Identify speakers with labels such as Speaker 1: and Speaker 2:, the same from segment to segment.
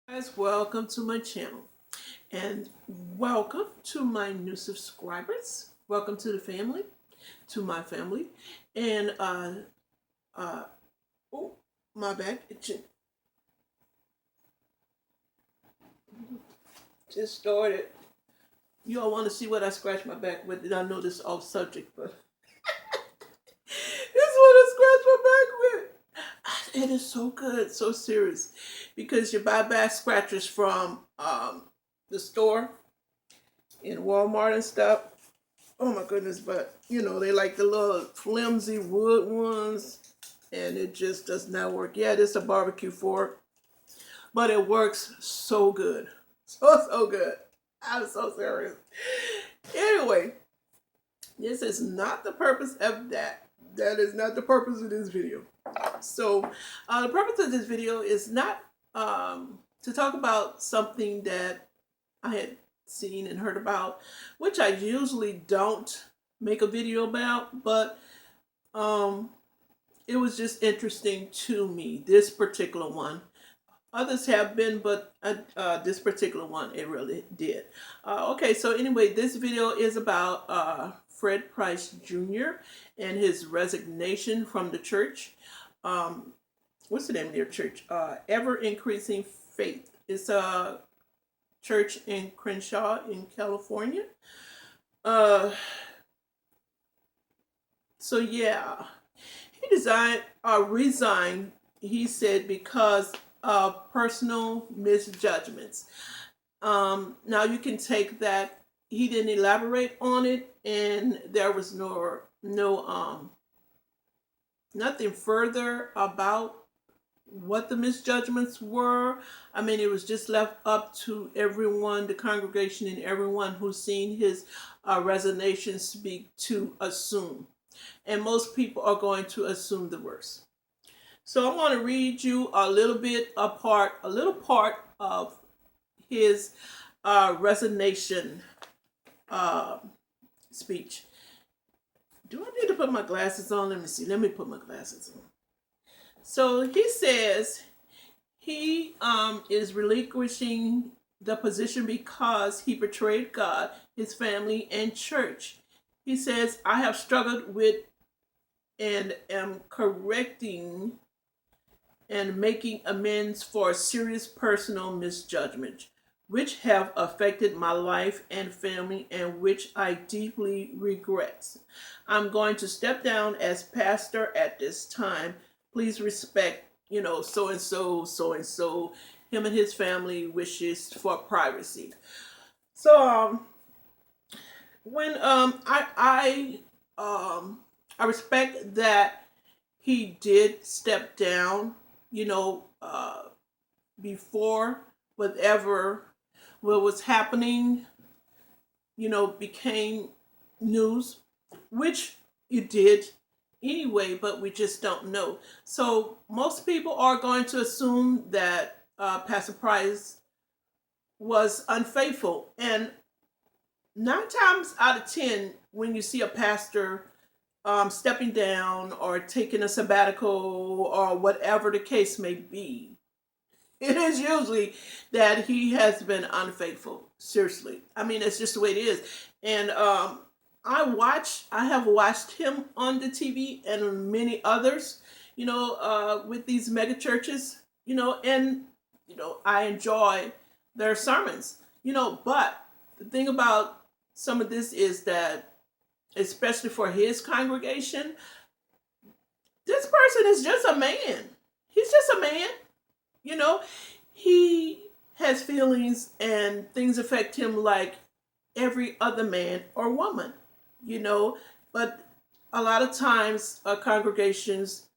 Speaker 1: Guys, welcome to my channel and welcome to my new subscribers. Welcome to the family, to my family. And oh, my back itching. Just started. You all want to see what I scratched my back with? I know this is off subject, but this is what I scratched my back with. It is so good, so serious, because you buy back scratchers from the store in Walmart and stuff. Oh my goodness, but you know, they like the little flimsy wood ones, and it just does not work. Yeah, this is a barbecue fork, but it works so good. So good. I'm so serious. Anyway, this is not the purpose of that. That is not the purpose of this video. So the purpose of this video is not to talk about something that I had seen and heard about, which I usually don't make a video about, but it was just interesting to me, this particular one. Others have been, but this particular one, it really did. Okay, so anyway, this video is about Fred Price Jr. and his resignation from the church. What's the name of their church? Ever Increasing Faith. It's a church in Crenshaw in California. So yeah, he resigned, he said, because of personal misjudgments. Now you can take that. He didn't elaborate on it, and there was nothing further about what the misjudgments were. I mean, it was just left up to everyone, the congregation, and everyone who's seen his resignation speak to assume. And most people are going to assume the worst. So I want to read you a little part of his resignation speech. Do I need to put my glasses on? Let me see. Let me put my glasses on. So he says he is relinquishing the position because he betrayed God, his family, and church. He says, I have struggled with and am correcting and making amends for serious personal misjudgments, which have affected my life and family and which I deeply regret. I'm going to step down as pastor at this time. Please respect, so and so. Him and his family wishes for privacy. So when I respect that he did step down, before what was happening, became news, which it did anyway, but we just don't know. So most people are going to assume that Pastor Price was unfaithful. And 9 times out of 10, when you see a pastor stepping down or taking a sabbatical or whatever the case may be, it is usually that he has been unfaithful. Seriously. I mean, it's just the way it is. And I have watched him on the TV and many others, with these mega churches, and, I enjoy their sermons, but the thing about some of this is that, especially for his congregation, this person is just a man. He's just a man. He has feelings and things affect him like every other man or woman, but a lot of times congregations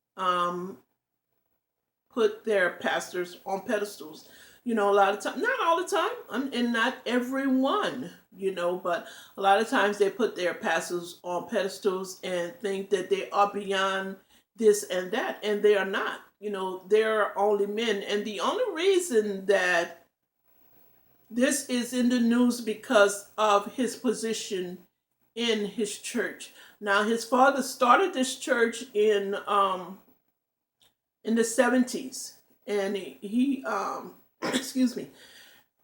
Speaker 1: put their pastors on pedestals. A lot of times, not all the time, and not everyone, but a lot of times they put their pastors on pedestals and think that they are beyond this and that, and they are not. They're only men. And the only reason that this is in the news because of his position in his church. Now, his father started this church in the 70s, and he Excuse me.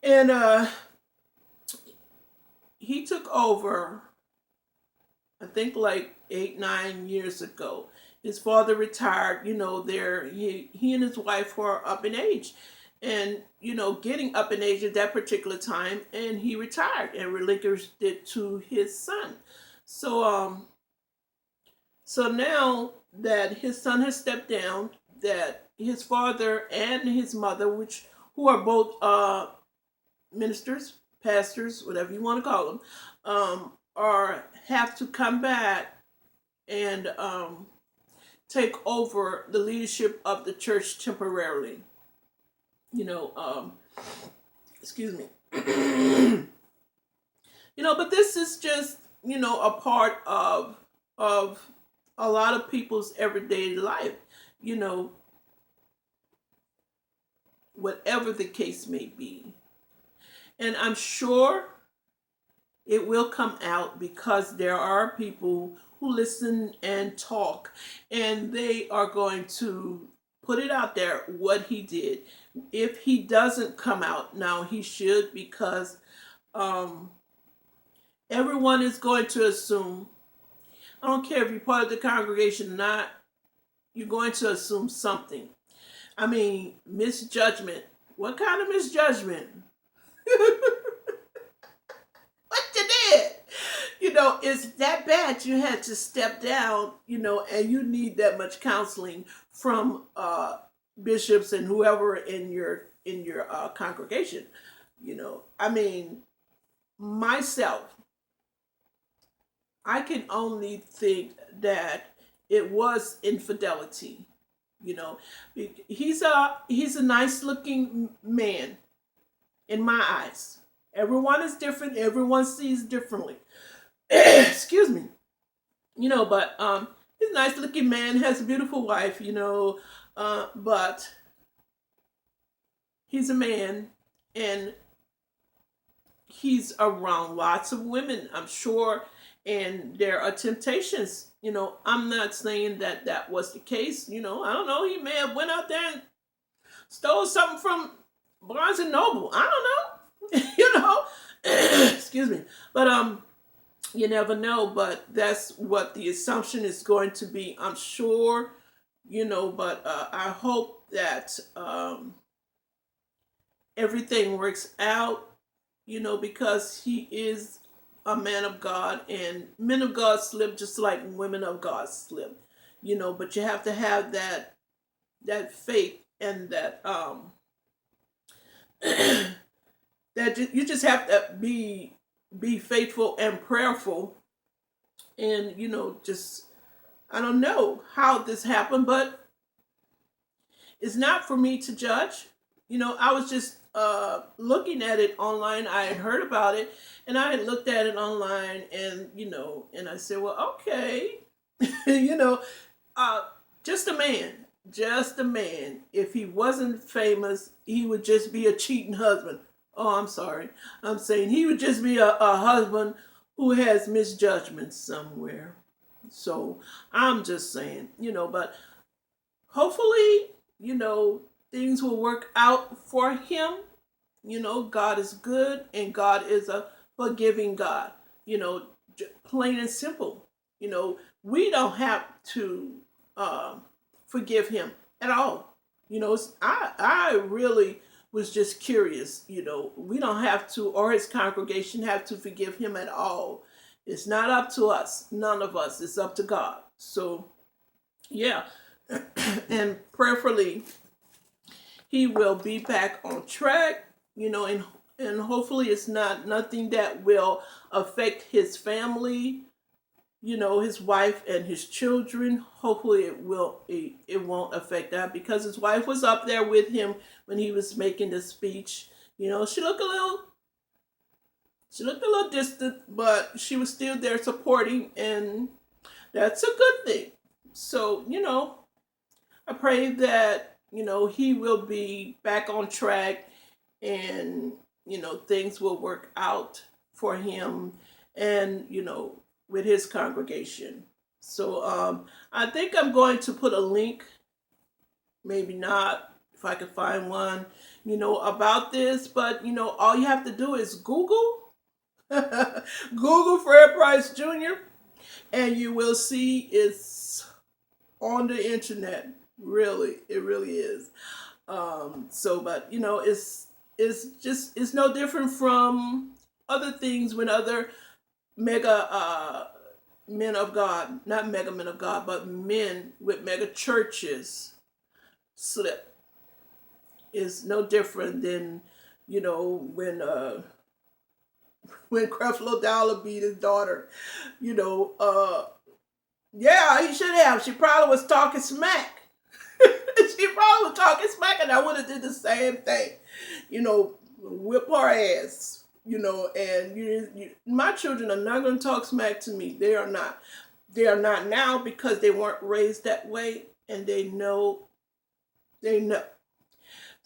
Speaker 1: And he took over, I think like 8, 9 years ago. His father retired. He and his wife were up in age, and getting up in age at that particular time, and he retired and relinquished it to his son. So now that his son has stepped down, that his father and his mother, who are both ministers, pastors, whatever you want to call them, are have to come back and take over the leadership of the church temporarily. Excuse me. But this is just a part of a lot of people's everyday life. Whatever the case may be. And I'm sure it will come out because there are people who listen and talk, and they are going to put it out there what he did. If he doesn't come out now, he should, because everyone is going to assume, I don't care if you're part of the congregation or not, you're going to assume something. I mean, misjudgment. What kind of misjudgment? What you did? It's that bad you had to step down, and you need that much counseling from bishops and whoever in your congregation. I mean, myself, I can only think that it was infidelity. He's a nice looking man in my eyes. Everyone is different. Everyone sees differently. Excuse me. But he's a nice looking man, has a beautiful wife, but he's a man, and he's around lots of women, I'm sure, and there are temptations. I'm not saying that was the case. I don't know. He may have went out there and stole something from Barnes and Noble. I don't know. Excuse me. But you never know. But that's what the assumption is going to be, I'm sure. But I hope that everything works out. Because he is a man of God, and men of God slip just like women of God slip. But you have to have that faith, and that that you just have to be faithful and prayerful, and just, I don't know how this happened, but it's not for me to judge. I was just looking at it online. I had heard about it, and I had looked at it online, and and I said, well, okay, just a man. Just a man. If he wasn't famous, he would just be a cheating husband. Oh, I'm sorry. I'm saying he would just be a husband who has misjudgments somewhere. So I'm just saying, but hopefully, things will work out for him. God is good, and God is a forgiving God. Plain and simple. We don't have to forgive him at all. I really was just curious. We don't have to, or his congregation have to forgive him at all. It's not up to us. None of us. It's up to God. So, yeah. And prayerfully, he will be back on track, and hopefully it's nothing that will affect his family, his wife and his children. Hopefully it won't affect that, because his wife was up there with him when he was making the speech. She looked a little distant, but she was still there supporting, and that's a good thing. So, I pray that, he will be back on track, and, things will work out for him, and, with his congregation. So I think I'm going to put a link, maybe not, if I can find one, about this, but all you have to do is Google Google Fred Price Jr. and you will see it's on the internet. Really, it really is. But it's no different from other things when other mega men of God, not mega men of God, but men with mega churches slip. Is no different than when Creflo Dollar beat his daughter. Yeah, he should have. She probably was talking smack. She probably was talking smack, and I would have did the same thing. Whip her ass. And my children are not going to talk smack to me. They are not. They are not now because they weren't raised that way, and they know. They know.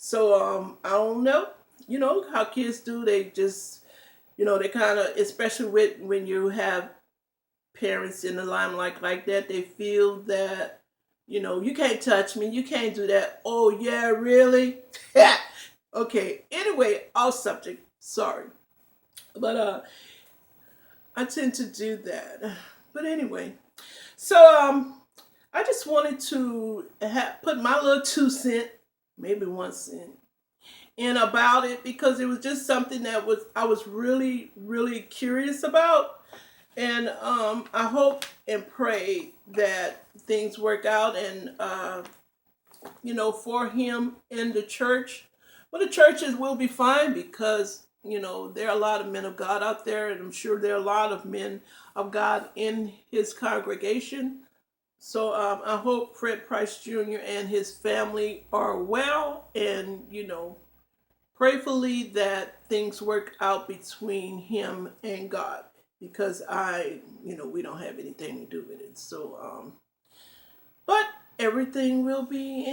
Speaker 1: So I don't know. How kids do. They just, they kind of, especially when you have parents in the limelight like that, they feel that, you can't touch me, you can't do that. Oh yeah, really? Okay. Anyway, off subject. Sorry, but I tend to do that. But anyway, so I just wanted to put my little 2 cents, maybe 1 cent, in about it because it was just something that I was really, really curious about. And I hope and pray that things work out and, for him in the church. Well, the churches will be fine because, there are a lot of men of God out there, and I'm sure there are a lot of men of God in his congregation. So I hope Fred Price Jr. and his family are well and, prayerfully that things work out between him and God. Because we don't have anything to do with it. So, but everything will be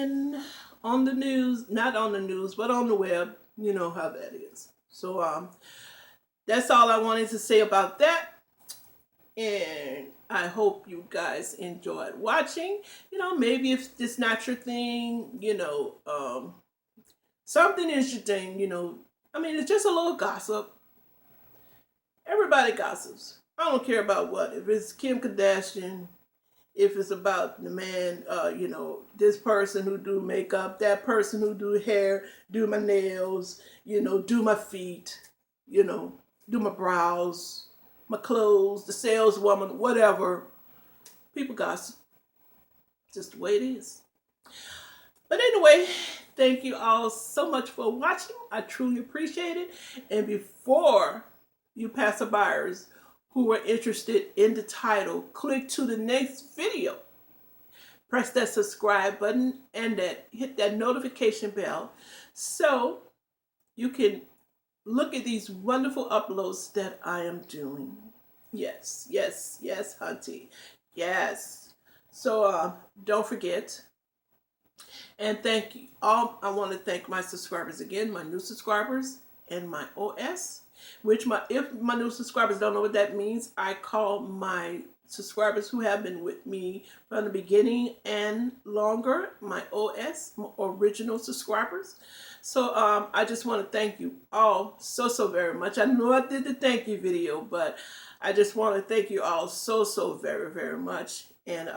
Speaker 1: on the news, not on the news, but on the web. You know how that is. So, that's all I wanted to say about that. And I hope you guys enjoyed watching. Maybe if it's not your thing, something is your thing, it's just a little gossip. Everybody gossips. I don't care about what. If it's Kim Kardashian, if it's about the man, this person who do makeup, that person who do hair, do my nails, do my feet, do my brows, my clothes, the saleswoman, whatever. People gossip. Just the way it is. But anyway, thank you all so much for watching. I truly appreciate it. And before you passerbyers who are interested in the title, click to the next video. Press that subscribe button and hit that notification bell so you can look at these wonderful uploads that I am doing. Yes, yes, yes, hunty. Yes. So don't forget. And thank you all. I want to thank my subscribers again, my new subscribers and my OS. If my new subscribers don't know what that means, I call my subscribers who have been with me from the beginning and longer my OS, my original subscribers. So I just want to thank you all so very much. I know I did the thank you video, but I just want to thank you all so very much and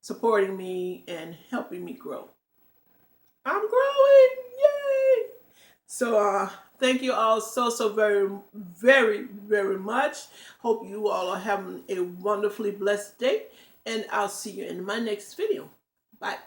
Speaker 1: supporting me and helping me grow. I'm growing, yay! So thank you all so very much. Hope you all are having a wonderfully blessed day, and I'll see you in my next video. Bye.